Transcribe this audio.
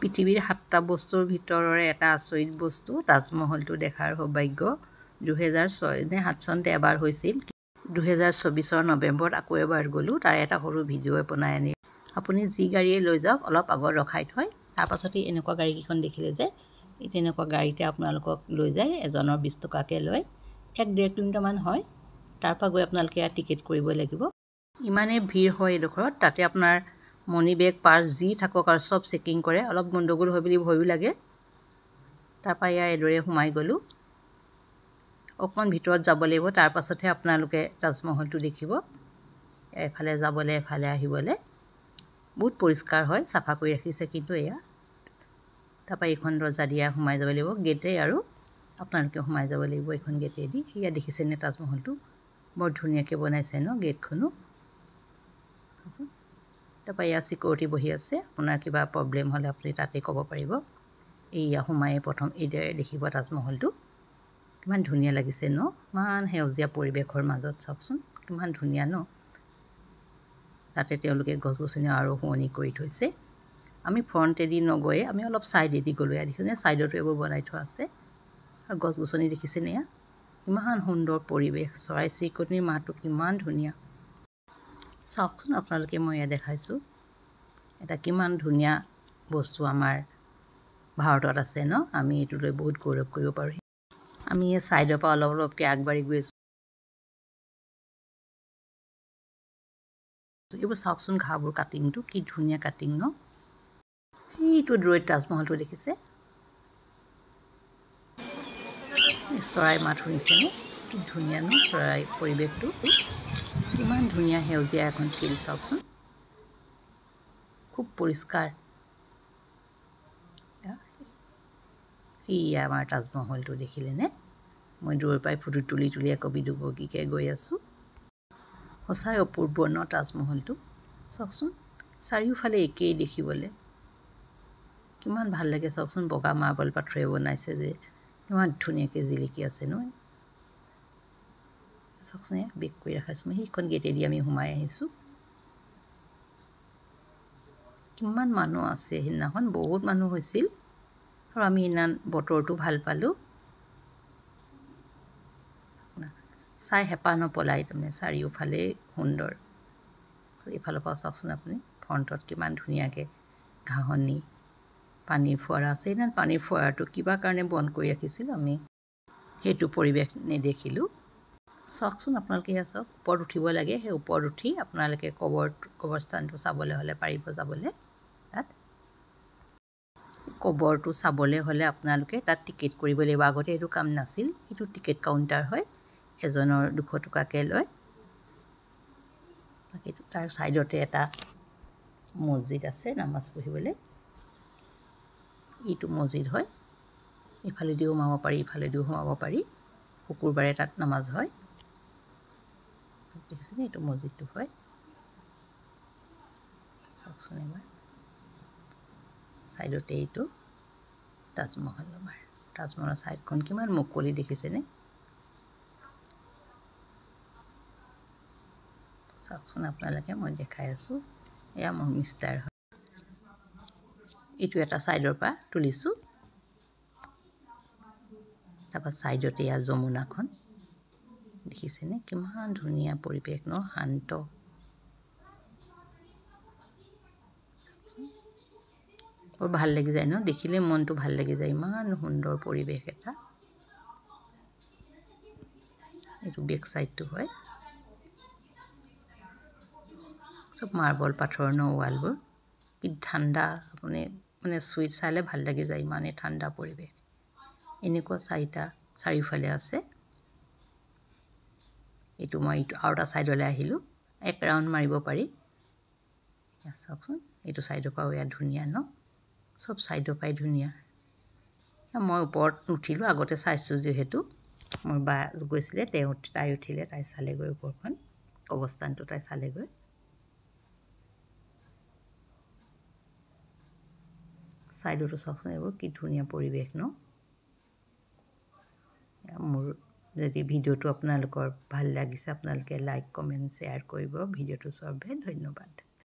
পৃথিৱীৰ 7টা বস্তুৰ ভিতৰৰে এটা আচৰিত বস্তু তাজমহলটো দেখাৰ সৌভাগ্য 2006 নে 7 চনতে এবাৰ হৈছিল। 2024 নৱেম্বৰত আকৌ এবাৰ গ'লোঁ, তাৰে এটা সৰু ভিডিঅ' বনাই আনি আপুনি যি গাড়ীয়ে লৈ যাওক অলপ আগত ৰখাই থয়, তাৰপাছতে এনেকুৱা গাড়ীকেইখন দেখিলে যে এই তেনেকুৱা গাড়ীতে আপোনালোকক লৈ যায়, এজনৰ 20 টকাকৈ লয়, 1-1.5 কিলোমিটাৰমান হয়, তাৰপৰা গৈ আপোনালোকে ইয়াত টিকেট কৰিব লাগিব। ইমানেই ভিৰ হয় এইডোখৰত, তাতে আপোনাৰ মনি বেগ পাৰ্চ যি থাকক আৰু চব চেকিং কৰে, অলপ গণ্ডগোল হয় বুলি ভয়ো লাগে। তাৰপৰা এয়া এইদৰে সোমাই গ'লোঁ, অকণমান ভিতৰত যাব লাগিব, তাৰপাছতহে আপোনালোকে তাজমহলটো দেখিব। এফালে যাবলৈ এফালে আহিবলৈ বহুত পৰিষ্কাৰ হয়, চাফা কৰি ৰাখিছে কিন্তু এয়া। তাৰপৰা এইখন দৰ্জা দিয়া সোমাই যাব লাগিব, গেটেই আৰু আপোনালোকে সোমাই যাব লাগিব এইখন গেটেদি। সেয়া দেখিছেনে তাজমহলটো বৰ ধুনীয়াকৈ বনাইছে ন গেটখনো। তাৰপৰা এয়া চিকিউৰিটি বহি আছে, আপোনাৰ কিবা প্ৰব্লেম হ'লে আপুনি তাতে ক'ব পাৰিব। এইয়া সোমাই প্ৰথম এইদৰে দেখিব তাজমহলটো, কিমান ধুনীয়া লাগিছে ন, ইমান সেউজীয়া পৰিৱেশৰ মাজত চাওকচোন কিমান ধুনীয়া ন। তাতে তেওঁলোকে গছ গছনি আৰু শুৱনি কৰি থৈছে। আমি ফ্ৰণ্টেদি নগৈয়ে আমি অলপ ছাইডেদি গ'লোঁ, এয়া দেখিছেনে ছাইডতো এইবোৰ বনাই থোৱা আছে, আৰু গছ গছনি দেখিছেনে এয়া ইমান সুন্দৰ পৰিৱেশ, চৰাই চিৰিকটিৰ মাতটো কিমান ধুনীয়া চাওকচোন আপোনালোকে। মই এয়া দেখাইছোঁ, এটা কিমান ধুনীয়া বস্তু আমাৰ ভাৰতত আছে ন, আমি এইটো লৈ বহুত গৌৰৱ কৰিব পাৰোঁ। আমি এই ছাইডৰ পৰা অলপ অলপকৈ আগবাঢ়ি গৈ আছোঁ, এইবোৰ চাওকচোন ঘাঁহবোৰ কাটিংটো কি ধুনীয়া কাটিং ন। সেইটো দূৰৈত তাজমহলটো দেখিছে, চৰাই মাত শুনিছেনে কি ধুনীয়া ন, চৰাই পৰিৱেশটো কিমান ধুনীয়া, সেউজীয়া এখন ফিল্ড চাওকচোন, খুব পৰিষ্কাৰ। সেয়া আমাৰ তাজমহলটো দেখিলেনে, মই দূৰৰ পৰাই ফটো তুলি তুলি আকৌ বিদুবগীকৈ গৈ আছোঁ। সঁচাই অপূৰ্ব ন তাজমহলটো চাওকচোন, চাৰিওফালে একেই দেখিবলৈ কিমান ভাল লাগে চাওকচোন, বগা মাৰ্বল পাথৰে বনাইছে যে কিমান ধুনীয়াকৈ জিলিকি আছে ন। চাওকচোন বেক কৰি ৰাখিছোঁ, মই সেইখন গেটেদি আমি সোমাই আহিছোঁ। কিমান মানুহ আছে, সেইদিনাখন বহুত মানুহ হৈছিল, আৰু আমি সেইদিনা বতৰটো ভাল পালোঁ, চাই হেঁপাহ নপলাই, তাৰমানে চাৰিওফালেই সুন্দৰ। এইফালৰ পৰা চাওকচোন আপুনি ফ্ৰণ্টত কিমান ধুনীয়াকৈ ঘাঁহনি, পানীৰ ফুৱাৰা আছে। সেইদিনা পানীৰ ফুৱাৰাটো কিবা কাৰণে বন্ধ কৰি ৰাখিছিল, আমি সেইটো পৰিৱেশ নেদেখিলোঁ। চাওকচোন আপোনালোকে সেয়া চাওক, ওপৰত উঠিব লাগে, সেই ওপৰত উঠি আপোনালোকে কবৰস্থানটো চাবলৈ হ'লে পাৰিব যাবলৈ। তাত কবৰটো চাবলৈ হ'লে আপোনালোকে তাত টিকেট কৰিব লাগিব, আগতে এইটো কাম নাছিল, সেইটো টিকেট কাউণ্টাৰ হয়, এজনৰ 200 টকাকৈ লয়। তাৰ ছাইডতে এটা মছজিদ আছে নামাজ পঢ়িবলৈ, এইটো মছজিদ হয়, ইফালেদিও সোমাব পাৰি ইফালেদিও সোমাব পাৰি, শুকুৰবাৰে তাত নামাজ হয়। দেখিছেনে এইটো মছজিদটো হয়, চাওকচোন এবাৰ ছাইডতে এইটো তাজমহল। আমাৰ তাজমহলৰ ছাইডখন কিমান মুকলি দেখিছেনে, চাওকচোন আপোনালোকে, মই দেখাই আছোঁ, এয়া মোৰ মিষ্টাৰ হয়, এইটো এটা ছাইডৰ পৰা তুলিছোঁ। তাৰপৰা ছাইডতে এয়া যমুনাখন দেখিছেনে, কিমান ধুনীয়া পৰিৱেশ ন, শান্ত। বৰ ভাল লাগি যায় ন, দেখিলে মনটো ভাল লাগি যায়, ইমান সুন্দৰ পৰিৱেশ এটা। এইটো বেক ছাইডটো হয়, চব মাৰ্বল পাথৰ ন ৱালবোৰ, কি ঠাণ্ডা, আপুনি মানে চুইট চালে ভাল লাগি যায়, ইমানেই ঠাণ্ডা পৰিৱেশ। এনেকুৱা চাৰিওফালে আছে। এইটো মই আৰু এটা ছাইডলৈ আহিলোঁ, এক ৰাউণ্ড মাৰিব পাৰি, চাওকচোন এইটো ছাইডৰ পৰাও এয়া ধুনীয়া ন, চব ছাইডৰ পৰাই ধুনীয়া। মই ওপৰত উঠিলোঁ, আগতে চাইছোঁ যিহেতু, মোৰ বা গৈছিলে, তাই উঠিলে, তাই চালেগৈ ওপৰখন, অৱস্থানটো তাই চালেগৈ। ছাইডতো চাওকচোন এইবোৰ কি ধুনীয়া পৰিৱেশ ন। মোৰ যদি ভিডিঅ'টো আপোনালোকৰ ভাল লাগিছে, আপোনালোকে লাইক কমেণ্ট শ্বেয়াৰ কৰিব। ভিডিঅ'টো চোৱাৰ বাবে ধন্যবাদ।